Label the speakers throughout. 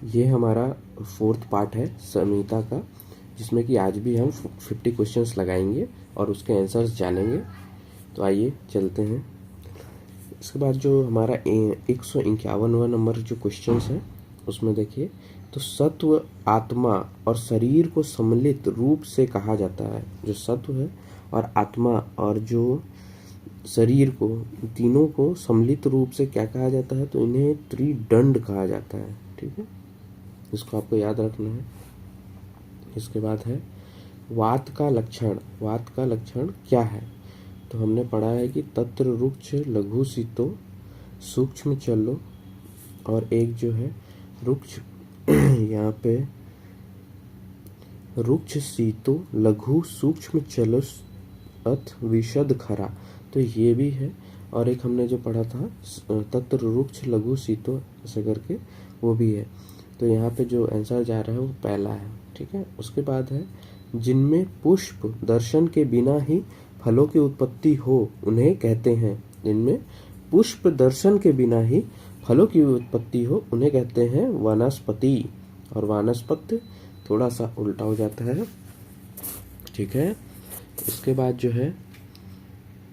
Speaker 1: ये हमारा fourth part है संहिता का, जिसमें कि आज भी हम 50 क्वेश्चंस लगाएंगे और उसके आंसर्स जानेंगे। तो आइए चलते हैं। इसके बाद जो हमारा 151वां नंबर जो क्वेश्चंस है उसमें देखिए, तो सत्व, आत्मा और शरीर को सम्मिलित रूप से कहा जाता है। जो सत्व है और आत्मा और जो शरीर को, तीनों को सम्मिलित रूप से क्या कहा जाता है, तो इन्हें त्रिदंड कहा जाता है। ठीक है, इसको आपको याद रखना है। इसके बाद है वात का लक्षण। वात का लक्षण क्या है, तो हमने पढ़ा है कि तत्र रुक्ष लघु शीतो सूक्ष्म चलो, और एक जो है रुक्ष यहाँ पे रुक्ष शीतो लघु सूक्ष्म चलो अथ विशद खरा, तो ये भी है। और एक हमने जो पढ़ा था तत्र रुक्ष लघु शीतो ऐसे करके, वो भी है। तो यहाँ पे जो आंसर जा रहा है वो पहला है। ठीक है, उसके बाद है जिनमें पुष्प दर्शन के बिना ही फलों की उत्पत्ति हो उन्हें कहते हैं। जिनमें पुष्प दर्शन के बिना ही फलों की उत्पत्ति हो उन्हें कहते हैं वनस्पति। और वानस्पत्य थोड़ा सा उल्टा हो जाता है। ठीक है, इसके बाद जो है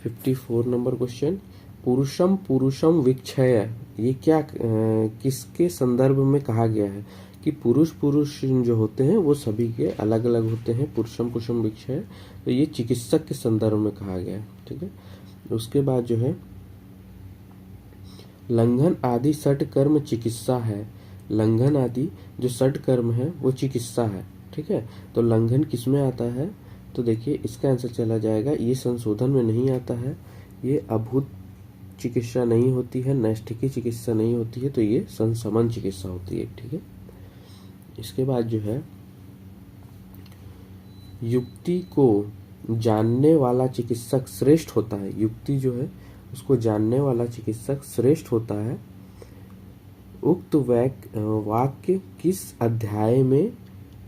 Speaker 1: 54 नंबर क्वेश्चन, पुरुषम पुरुषम विक्षय, ये क्या किसके संदर्भ में कहा गया है कि पुरुष पुरुष जो होते हैं वो सभी के अलग अलग होते हैं। पुरुषम पुरुषम विक्षय, तो ये चिकित्सक के संदर्भ में कहा गया है। ठीक है, उसके बाद जो है लंघन आदि षट कर्म चिकित्सा है। लंघन आदि जो षट कर्म है वो चिकित्सा है। ठीक है, तो लंघन किस में आता है, तो देखिए इसका आंसर चला जाएगा, ये संशोधन में नहीं आता है, ये अभूत चिकित्सा नहीं होती है, नैष्ठिकी चिकित्सा नहीं होती है, तो ये संशमन चिकित्सा होती है। ठीक है, इसके बाद जो है युक्ति को जानने वाला चिकित्सक श्रेष्ठ होता है। युक्ति जो है उसको जानने वाला चिकित्सक श्रेष्ठ होता है। उक्त वाक्य किस अध्याय में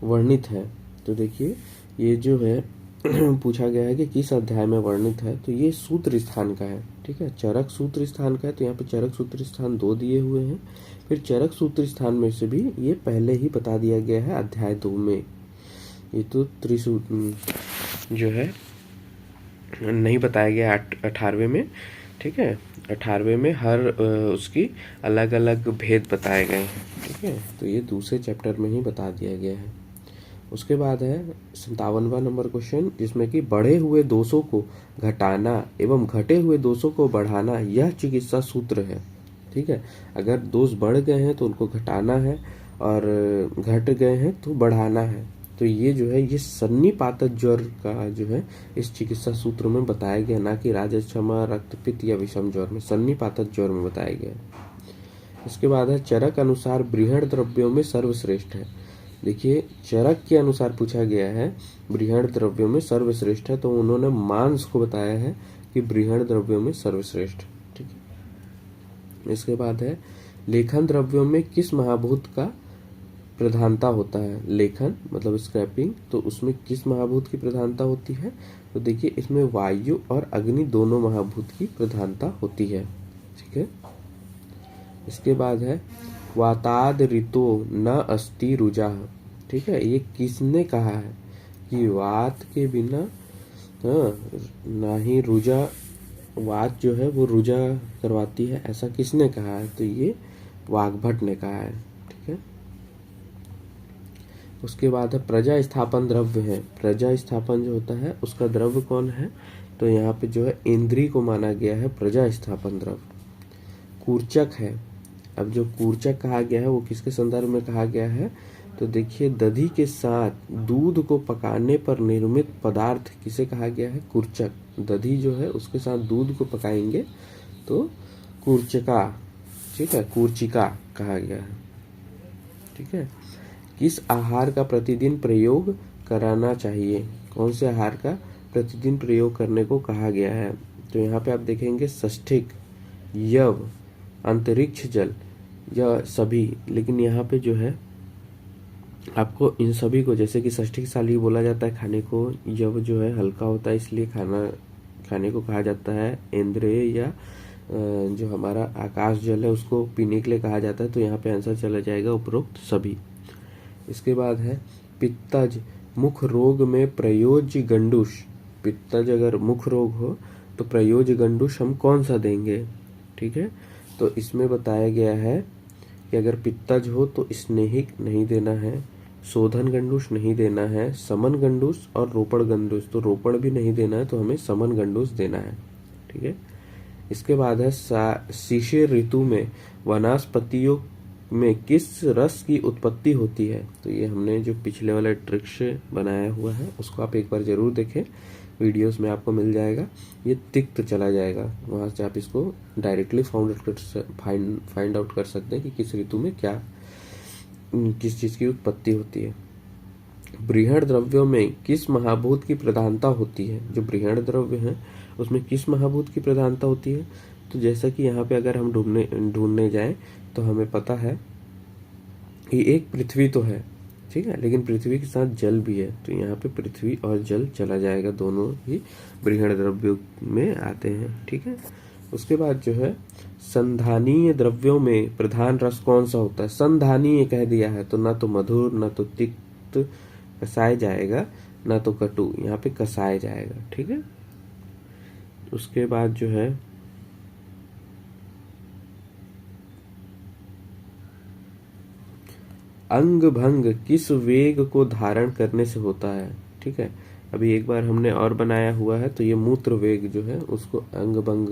Speaker 1: वर्णित है, तो देखिए ये जो है पूछा गया है कि किस अध्याय में वर्णित है, तो ये सूत्र स्थान का है। ठीक है, चरक सूत्र स्थान का है, तो यहाँ पे चरक सूत्र स्थान 2 दिए हुए हैं। फिर चरक सूत्र स्थान में से भी ये पहले ही बता दिया गया है अध्याय 2 में। ये तो त्रिसूत्र जो है नहीं बताया गया 18वें में। ठीक है, 18वें में हर उसकी अलग अलग भेद बताए गए हैं। ठीक है, तो ये दूसरे चैप्टर में ही बता दिया गया है। उसके बाद है 57वां नंबर क्वेश्चन, जिसमें कि बढ़े हुए दोषों को घटाना एवं घटे हुए दोषों को बढ़ाना यह चिकित्सा सूत्र है। ठीक है, अगर दोष बढ़ गए हैं तो उनको घटाना है और घट गए हैं तो बढ़ाना है। तो ये जो है ये सन्निपातक ज्वर का जो है इस चिकित्सा सूत्र में बताया गया, ना कि राजक्षमा, रक्तपित्त या विषम ज्वर में, सन्निपातक ज्वर में बताया गया। इसके बाद है चरक अनुसार बृहद द्रव्यों में सर्वश्रेष्ठ है। देखिए चरक के अनुसार पूछा गया है बृहद द्रव्यों में सर्वश्रेष्ठ है, तो उन्होंने मांस को बताया है कि बृहद द्रव्यों में सर्वश्रेष्ठ। ठीक है, इसके बाद है लेखन द्रव्यों में किस महाभूत का प्रधानता होता है। लेखन मतलब स्क्रैपिंग, तो उसमें किस महाभूत की प्रधानता होती है, तो देखिए इसमें वायु और अग्नि दोनों महाभूत की प्रधानता होती है। ठीक है, इसके बाद है वाताद ऋतो न अस्ति रुजा। ठीक है, ये किसने कहा है कि वात के बिना ना ही रुजा, वात जो है वो रुजा करवाती है, ऐसा किसने कहा है, तो ये वाग्भट ने कहा है। ठीक है, उसके बाद है प्रजा स्थापन द्रव्य है। प्रजा स्थापन जो होता है उसका द्रव्य कौन है, तो यहाँ पे जो है इंद्री को माना गया है प्रजा स्थापन द्रव्य। कूर्चक है। अब जो कूर्चक कहा गया है वो किसके संदर्भ में कहा गया है, तो देखिए दधी के साथ दूध को पकाने पर निर्मित पदार्थ किसे कहा गया है, कूर्चक। दधी जो है उसके साथ दूध को पकाएंगे तो कूर्चका, ठीक है, कूर्चिका कहा गया है। ठीक है, किस आहार का प्रतिदिन प्रयोग कराना चाहिए, कौन से आहार का प्रतिदिन प्रयोग करने को कहा गया है, तो यहाँ पे आप देखेंगे षष्ठिक, यव, अंतरिक्ष जल, यह सभी। लेकिन यहाँ पे जो है आपको इन सभी को, जैसे कि षष्ठिक साली बोला जाता है खाने को, यव जो है हल्का होता है इसलिए खाने को कहा जाता है इंद्रिय या जो हमारा आकाश जल है उसको पीने के लिए कहा जाता है, तो यहाँ पे आंसर चला जाएगा उपरोक्त सभी। इसके बाद है पित्तज मुख रोग में प्रयोज्य गंडूष। पित्तज अगर मुख रोग हो तो प्रयोज्य गंडूष हम कौन सा देंगे, ठीक है। तो इसमें बताया गया है कि अगर पित्तज हो तो स्नेहिक नहीं देना है, शोधन गंडूष नहीं देना है, समन गंडूष और रोपण गंडूष। तो रोपण भी नहीं देना है, तो हमें समन गंडूष देना है, ठीक है। इसके बाद है शिशिर ऋतु में वनस्पतियों में किस रस की उत्पत्ति होती है। तो ये हमने जो पिछले वाले ट्रिक से बनाया हुआ है उसको आप एक बार जरूर देखें, वीडियोस में आपको मिल जाएगा। ये तिक्त चला जाएगा, वहाँ से आप इसको डायरेक्टली फाइंड आउट कर सकते हैं कि किस ऋतु में क्या किस चीज़ की उत्पत्ति होती है। बृहण द्रव्यों में किस महाभूत की प्रधानता होती है। जो बृहण द्रव्य है उसमें किस महाभूत की प्रधानता होती है। तो जैसा कि यहाँ पे अगर हम ढूंढने जाएं तो हमें पता है कि एक पृथ्वी तो है, ठीक है, लेकिन पृथ्वी के साथ जल भी है, तो यहाँ पे पृथ्वी और जल चला जाएगा, दोनों ही बृहण द्रव्यों में आते हैं, ठीक है। उसके बाद जो है संधानीय द्रव्यों में प्रधान रस कौन सा होता है। संधानीय कह दिया है तो ना तो मधुर ना तो तिक्त कसाय जाएगा, ना तो कटु, यहाँ पे कसाय जाएगा, ठीक है। उसके बाद जो है अंग भंग किस वेग को धारण करने से होता है, ठीक है। अभी एक बार हमने और बनाया हुआ है, तो ये मूत्र वेग जो है उसको अंग भंग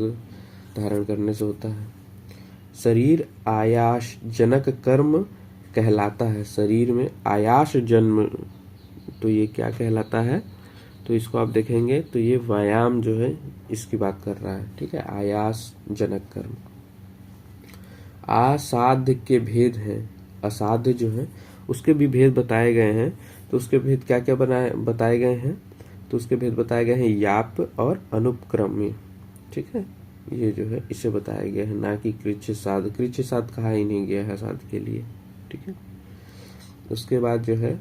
Speaker 1: धारण करने से होता है। शरीर आयास जनक कर्म कहलाता है। शरीर में आयास जन्म, तो ये क्या कहलाता है। तो इसको आप देखेंगे तो ये व्यायाम जो है इसकी बात कर रहा है, ठीक है, आयास जनक कर्म। असाध्य के भेद हैं, असाध्य जो है उसके भी भेद बताए गए हैं। तो उसके भेद क्या क्या बताए गए हैं। तो उसके भेद बताए गए हैं याप और अनुपक्रमी, ठीक है, ये जो है इसे बताया गया है, ना कि कृच्छ साध। कृच्छ साध कहा ही नहीं गया है साध के लिए, ठीक है। उसके बाद जो है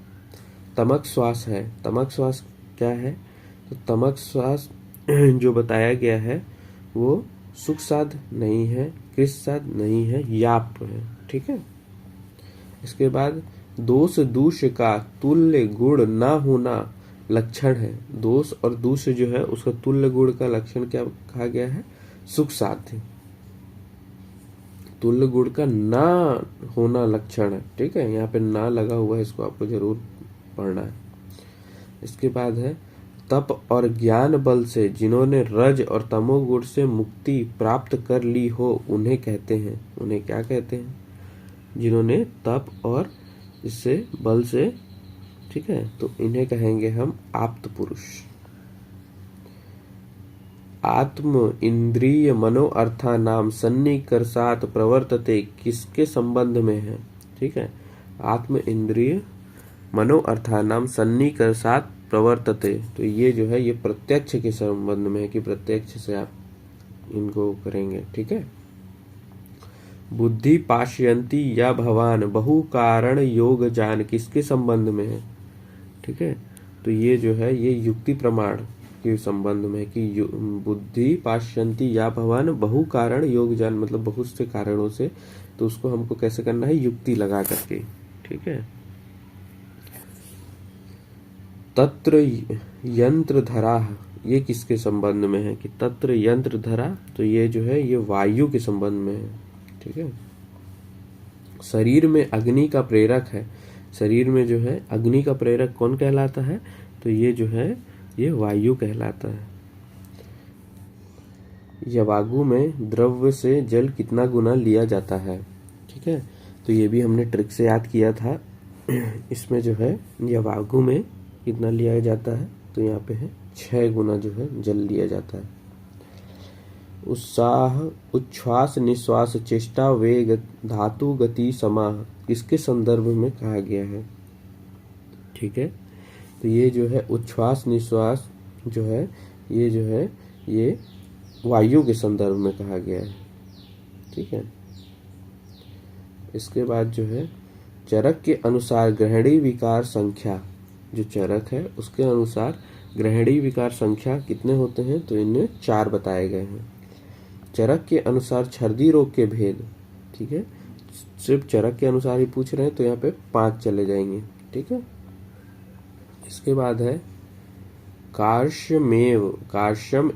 Speaker 1: तमक श्वास है। तमक श्वास क्या है। तो तमक श्वास जो बताया गया है वो सुख साध नहीं है, कृच्छ साध नहीं है, याप है, ठीक है। इसके बाद दोष दूष्य का तुल्य गुण ना होना लक्षण है। दोष और दूष्य जो है उसका तुल्य गुण का लक्षण क्या कहा गया है, सुख साध्य। तुल्य गुण का ना होना लक्षण है, ठीक है, यहाँ पे ना लगा हुआ है, इसको आपको जरूर पढ़ना है। इसके बाद है तप और ज्ञान बल से जिन्होंने रज और तमोगुण से मुक्ति प्राप्त कर ली हो उन्हें कहते हैं। उन्हें क्या कहते हैं। जिन्होंने तप और इससे बल से, ठीक है, तो इन्हें कहेंगे हम आप्त पुरुष। आत्म इंद्रिय मनो अर्था नाम सन्निकर्षात् प्रवर्तते किसके संबंध में है, ठीक है। आत्म इंद्रिय मनो अर्था नाम सन्निकर्षात् प्रवर्तते, तो ये जो है ये प्रत्यक्ष के संबंध में है कि प्रत्यक्ष से आप इनको करेंगे, ठीक है। बुद्धि पाशयंती या भवान बहु कारण योग जान किसके संबंध में है, ठीक है। तो ये जो है ये युक्ति प्रमाण के संबंध में कि बुद्धि पाशयंती या भवान बहु कारण योग जान, मतलब बहुत से कारणों से, तो उसको हमको कैसे करना है, युक्ति लगा करके, ठीक है। तत्र यंत्र धरा, ये किसके संबंध में है कि तत्र यंत्र धरा, तो ये जो है ये वायु के संबंध में है, ठीक है। शरीर में अग्नि का प्रेरक है। शरीर में जो है अग्नि का प्रेरक कौन कहलाता है, तो ये जो है ये वायु कहलाता है। यवागु में द्रव्य से जल कितना गुना लिया जाता है, ठीक है। तो ये भी हमने ट्रिक से याद किया था। इसमें जो है यवागु में कितना लिया जाता है, तो यहाँ पे है 6 गुना जो है जल लिया जाता है। उत्साह उच्छ्वास निश्वास चेष्टा वेग धातु गति समाह किसके संदर्भ में कहा गया है, ठीक है। तो ये जो है उच्छ्वास निश्वास जो है ये वायु के संदर्भ में कहा गया है, ठीक है। इसके बाद जो है चरक के अनुसार ग्रहणी विकार संख्या, जो चरक है उसके अनुसार ग्रहणी विकार संख्या कितने होते हैं, तो इनमें 4 बताए गए हैं। चरक के अनुसार छर्दी रोग के भेद, ठीक है, सिर्फ चरक के अनुसार ही पूछ रहे हैं तो यहाँ पे 5 चले जाएंगे, ठीक है। इसके बाद है कार्श्यम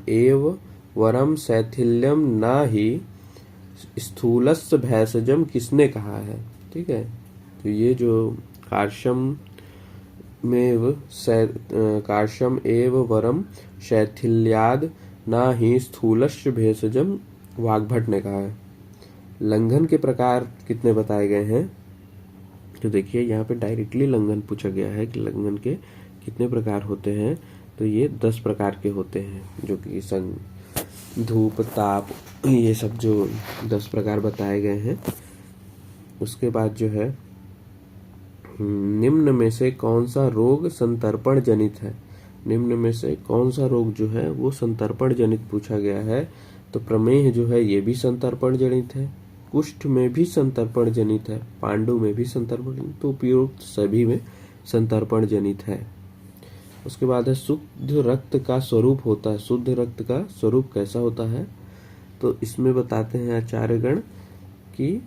Speaker 1: एव वरम शैथिल्यम न ही स्थूलस्य भैषजम किसने कहा है, ठीक है। तो ये जो कार्श्यम एव वरम शैथिल्याद न ही स्थूलस्य भेषजम वाग्भट ने कहा है। लंघन के प्रकार कितने बताए गए हैं, तो देखिए यहाँ पे डायरेक्टली लंघन पूछा गया है कि लंघन के कितने प्रकार होते हैं। तो ये 10 प्रकार के होते हैं, जो कि धूप, ताप, ये सब जो 10 प्रकार बताए गए हैं। उसके बाद जो है निम्न में से कौन सा रोग संतर्पण जनित है, निम्न में से कौन सा रोग जो है वो संतर्पण जनित पूछा गया है। तो प्रमेह जो है ये भी संतर्पण जनित है, कुष्ठ में भी संतर्पण जनित है, पांडु में भी संतर्पण जनित, तो उपयुक्त सभी में संतर्पण जनित है। उसके बाद है शुद्ध रक्त का स्वरूप होता है, शुद्ध रक्त का स्वरूप कैसा होता है, तो इसमें बताते हैं आचार्यगण कि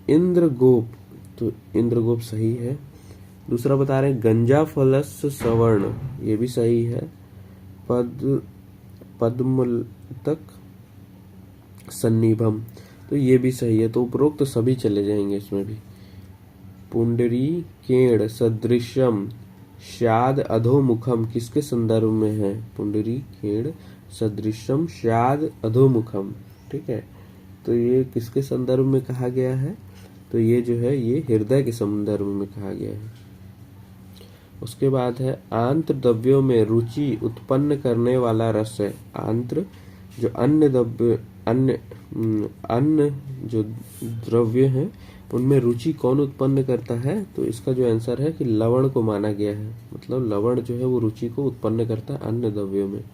Speaker 1: इंद्रगोप, तो इंद्रगोप सही है। दूसरा बता रहे हैं गंजा फलस्य सवर्ण, ये भी सही है। पद्मतक सन्निभम, तो ये भी सही है। तो उपरोक्त सभी चले जाएंगे इसमें भी। पुंडरी केण सदृशम श्याद अधोमुखम किसके संदर्भ में है, पुंडरी केण सदृशम श्याद अधोमुखम, ठीक है। तो ये किसके संदर्भ में कहा गया है, तो ये जो है ये हृदय के संदर्भ में कहा गया है। उसके बाद है आंत्र द्रव्यों में रुचि उत्पन्न करने वाला रस है। आंत्र जो अन्य जो द्रव्य हैं उनमें रुचि कौन उत्पन्न करता है, तो इसका जो आंसर है कि लवण को माना गया है, मतलब लवण जो है वो रुचि को उत्पन्न करता है अन्य द्रव्यों में।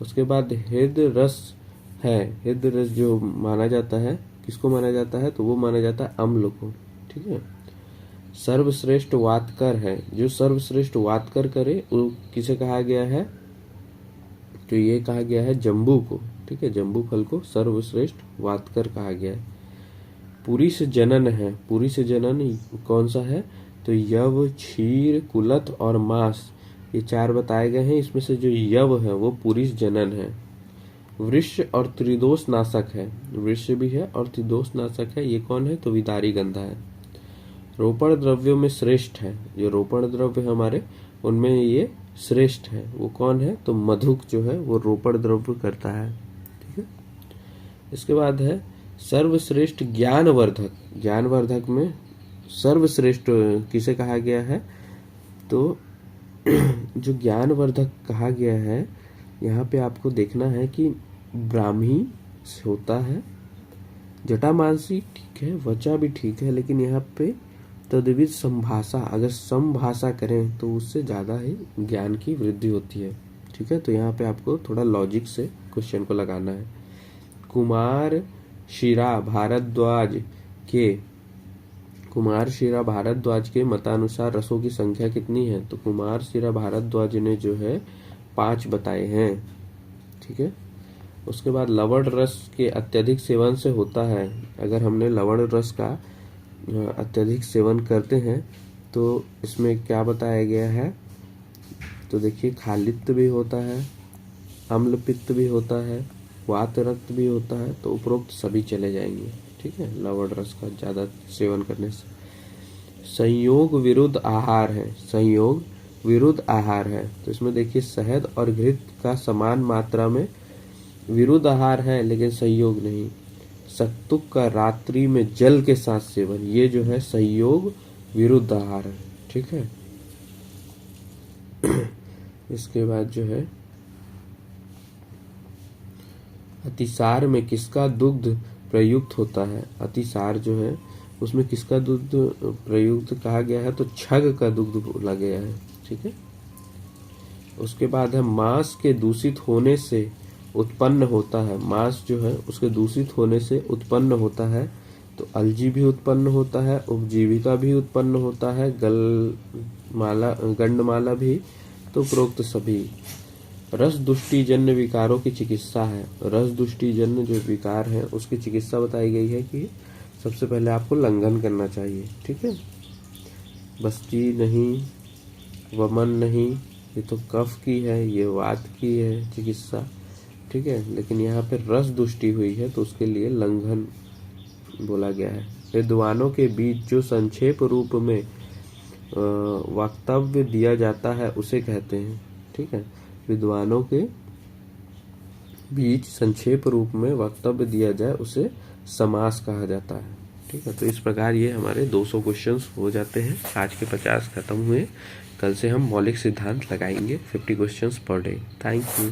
Speaker 1: उसके बाद हृदय रस है, हृदय रस जो माना जाता है किसको माना जाता है, तो वो माना जाता है अम्ल को, ठीक है। सर्वश्रेष्ठ वातकर है, जो सर्वश्रेष्ठ वातकर करे वो किसे कहा गया है, तो ये कहा गया है जम्बू को, ठीक है। जम्बू फल को सर्वश्रेष्ठ वातकर कहा गया है। पुरी से जनन है, पुरी से जनन कौन सा है, तो यव, क्षीर, कुलथ और मांस, ये 4 बताए गए हैं। इसमें से जो यव है वो पुरी से जनन है। वृक्ष और त्रिदोष नाशक है, वृक्ष भी है और त्रिदोष नाशक है, ये कौन है, तो विदारी गंधा है। रोपण द्रव्यों में श्रेष्ठ है, जो रोपण द्रव्य हमारे उनमें ये श्रेष्ठ है, वो कौन है, तो मधुक जो है वो रोपण द्रव्य करता है, ठीक है। इसके बाद है सर्वश्रेष्ठ ज्ञानवर्धक, ज्ञानवर्धक में सर्वश्रेष्ठ किसे कहा गया है, तो जो ज्ञानवर्धक कहा गया है यहाँ पे आपको देखना है कि ब्राह्मी होता है, जटामांसी ठीक है, वचा भी ठीक है, लेकिन यहाँ पे तद्विध संभाषा, अगर संभाषा करें तो उससे ज़्यादा ही ज्ञान की वृद्धि होती है, ठीक है। तो यहाँ पे आपको थोड़ा लॉजिक से क्वेश्चन को लगाना है। कुमार शिरा भारद्वाज के मतानुसार रसों की संख्या कितनी है, तो कुमार शिरा भारद्वाज ने जो है 5 बताए हैं, ठीक है। उसके बाद लवण रस के अत्यधिक सेवन से होता है, अगर हमने लवण रस का अत्यधिक सेवन करते हैं तो इसमें क्या बताया गया है, तो देखिए खालित्य भी होता है, अम्ल पित्त भी होता है, वात रक्त भी होता है, तो उपरोक्त सभी चले जाएंगे, ठीक है, लवण रस का ज़्यादा सेवन करने से। संयोग विरुद्ध आहार है, संयोग विरुद्ध आहार है, तो इसमें देखिए शहद और घृत का समान मात्रा में विरुद्ध आहार है लेकिन संयोग नहीं। सत्तुक का रात्रि में जल के साथ सेवन, ये जो है संयोग विरुद्ध आहार है, ठीक है। इसके बाद जो है अतिसार में किसका दुग्ध प्रयुक्त होता है, अतिसार जो है उसमें किसका दुग्ध प्रयुक्त कहा गया है, तो छग का दुग्ध बोला गया है, ठीक है। उसके बाद है मांस के दूषित होने से उत्पन्न होता है, मांस जो है उसके दूषित होने से उत्पन्न होता है, तो अलजी भी उत्पन्न होता है, उपजीविका भी उत्पन्न होता है, गंडमाला भी, तो उपरोक्त सभी। रस दुष्टिजन्य विकारों की चिकित्सा है। रस दुष्टिजन्य जो विकार है उसकी चिकित्सा बताई गई है कि सबसे पहले आपको लंघन करना चाहिए। ठीक है, बस्ती नहीं, वमन नहीं, ये तो कफ की है, ये वात की है चिकित्सा। ठीक है, लेकिन यहाँ पे रस दुष्टि हुई है तो उसके लिए लंघन बोला गया है। विद्वानों के बीच जो संक्षेप रूप में वक्तव्य दिया जाता है उसे कहते हैं। ठीक है, विद्वानों के बीच संक्षेप रूप में वक्तव्य दिया जाए उसे समास कहा जाता है। ठीक है, तो इस प्रकार ये हमारे 200 क्वेश्चंस हो जाते हैं। आज के 50 खत्म हुए। कल से हम मौलिक सिद्धांत लगाएंगे 50 questions per day. Thank you.